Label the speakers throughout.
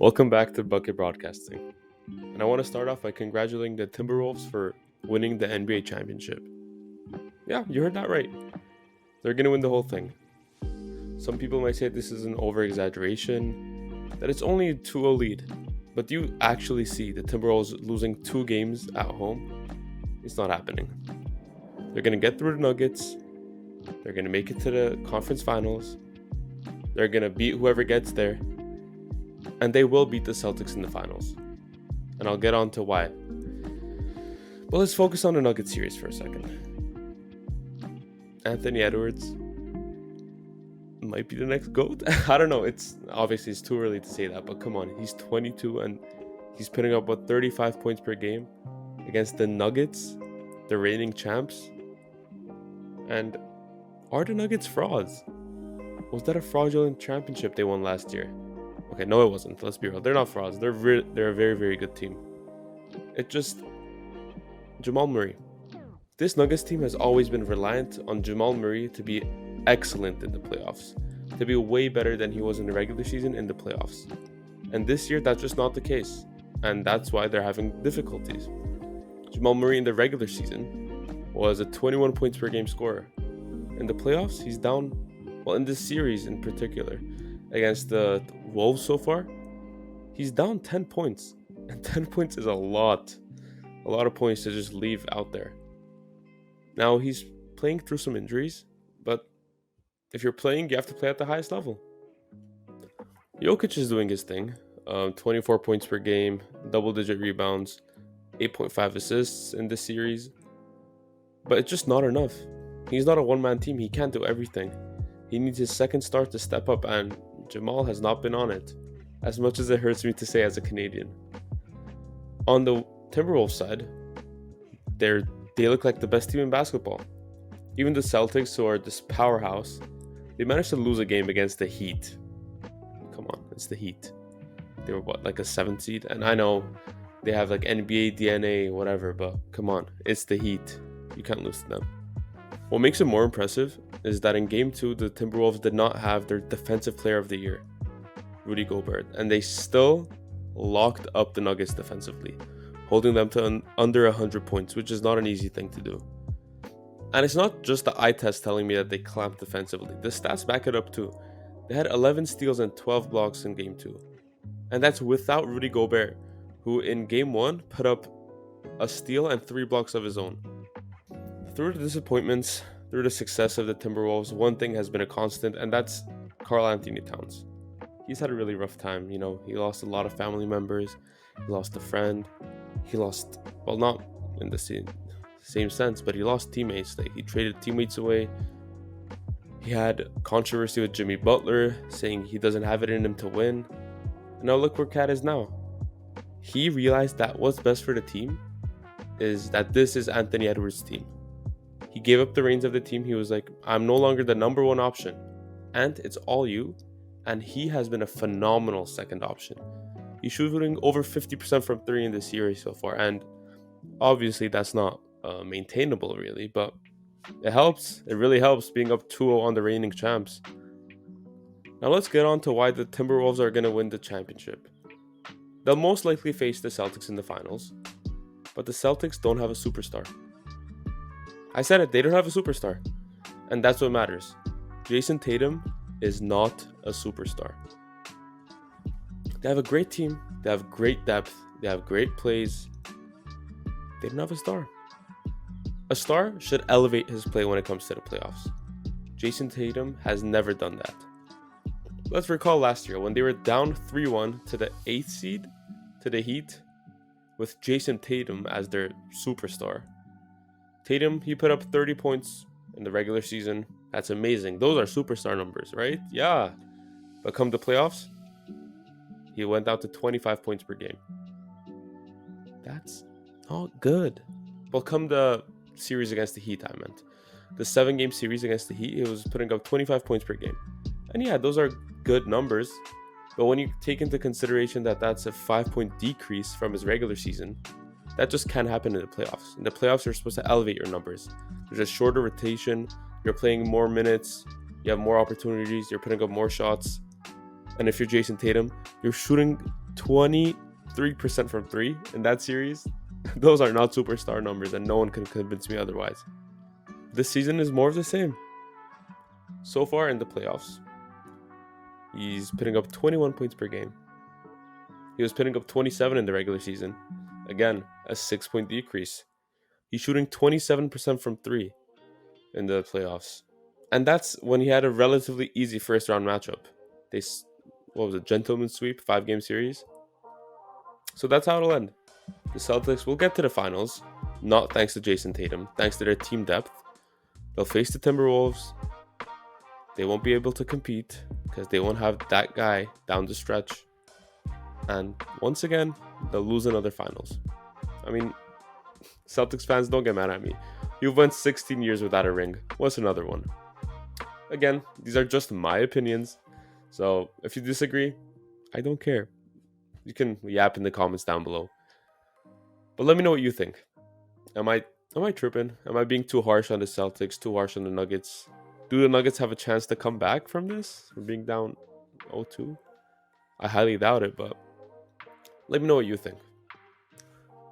Speaker 1: Welcome back to Bucket Broadcasting. And I want to start off by congratulating the Timberwolves for winning the NBA championship. Yeah, you heard that right. They're going to win the whole thing. Some people might say this is an over-exaggeration, that it's only a 2-0 lead. But do you actually see the Timberwolves losing 2 games at home? It's not happening. They're going to get through the Nuggets. They're going to make it to the conference finals. They're going to beat whoever gets there. And they will beat the Celtics in the finals. And I'll get on to why. But let's focus on the Nuggets series for a second. Anthony Edwards might be the next GOAT. I don't know. It's too early to say that. But come on. He's 22 and he's putting up 35 points per game against the Nuggets, the reigning champs. And are the Nuggets frauds? Was that a fraudulent championship they won last year? Okay, no, it wasn't. Let's be real. They're not frauds. They're a very, very good team. Jamal Murray. This Nuggets team has always been reliant on Jamal Murray to be excellent in the playoffs, to be way better than he was in the regular season in the playoffs. And this year, that's just not the case. And that's why they're having difficulties. Jamal Murray in the regular season was a 21 points per game scorer. In the playoffs, he's down, in this series in particular, against the Wolves so far, he's down 10 points. And 10 points is a lot of points to just leave out there. Now, he's playing through some injuries, but if you're playing, you have to play at the highest level. Jokic is doing his thing. 24 points per game, double-digit rebounds, 8.5 assists in this series. But it's just not enough. He's not a one-man team. He can't do everything. He needs his second star to step up, and Jamal has not been on it, as much as it hurts me to say as a Canadian. On the Timberwolves side, they look like the best team in basketball. Even the Celtics, who are this powerhouse, they managed to lose a game against the Heat. Come on, it's the Heat. They were like a 7th seed? And I know they have like NBA DNA, whatever, but come on, it's the Heat. You can't lose to them. What makes it more impressive is that in Game 2, the Timberwolves did not have their Defensive Player of the Year, Rudy Gobert, and they still locked up the Nuggets defensively, holding them to under 100 points, which is not an easy thing to do. And it's not just the eye test telling me that they clamped defensively. The stats back it up too. They had 11 steals and 12 blocks in Game 2. And that's without Rudy Gobert, who in Game 1 put up a steal and 3 blocks of his own. Through the disappointments, through the success of the Timberwolves, one thing has been a constant, and that's Karl Anthony Towns. He's had a really rough time, he lost a lot of family members, he lost a friend, he lost, not in the same sense, but he lost teammates. Like, he traded teammates away. He had controversy with Jimmy Butler, saying he doesn't have it in him to win. And now look where Cat is now. He realized that what's best for the team is that this is Anthony Edwards' team. He gave up the reins of the team. He was like, I'm no longer the number one option. And it's all you. And he has been a phenomenal second option. He's shooting over 50% from 3 in this series so far. And obviously that's not maintainable really. But it helps. It really helps being up 2-0 on the reigning champs. Now let's get on to why the Timberwolves are going to win the championship. They'll most likely face the Celtics in the finals. But the Celtics don't have a superstar. I said it, they don't have a superstar. And that's what matters. Jason Tatum is not a superstar. They have a great team. They have great depth. They have great plays. They don't have a star. A star should elevate his play when it comes to the playoffs. Jason Tatum has never done that. Let's recall last year when they were down 3-1 to the 8th seed, to the Heat, with Jason Tatum as their superstar. Tatum, he put up 30 points in the regular season. That's amazing. Those are superstar numbers, right? Yeah. But come the playoffs, he went down to 25 points per game. That's not good. Well, come the series against the Heat, I meant. The 7-game series against the Heat, he was putting up 25 points per game. And yeah, those are good numbers. But when you take into consideration that that's a 5-point decrease from his regular season, that just can't happen in the playoffs. In the playoffs, you're supposed to elevate your numbers. There's a shorter rotation. You're playing more minutes. You have more opportunities. You're putting up more shots. And if you're Jason Tatum, you're shooting 23% from 3 in that series. Those are not superstar numbers, and no one can convince me otherwise. This season is more of the same. So far in the playoffs, he's putting up 21 points per game. He was putting up 27 in the regular season. Again, a 6-point decrease. He's shooting 27% from 3 in the playoffs. And that's when he had a relatively easy first round matchup. Gentleman sweep, 5-game series. So that's how it'll end. The Celtics will get to the finals, not thanks to Jason Tatum, thanks to their team depth. They'll face the Timberwolves. They won't be able to compete because they won't have that guy down the stretch. And once again, they'll lose another finals. I mean, Celtics fans, don't get mad at me. You've went 16 years without a ring. What's another one? Again, these are just my opinions. So if you disagree, I don't care. You can yap in the comments down below. But let me know what you think. Am I tripping? Am I being too harsh on the Celtics, too harsh on the Nuggets? Do the Nuggets have a chance to come back from this? From being down 0-2? I highly doubt it, but let me know what you think.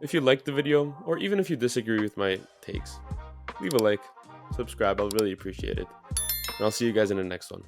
Speaker 1: If you liked the video, or even if you disagree with my takes, leave a like, subscribe, I'll really appreciate it. And I'll see you guys in the next one.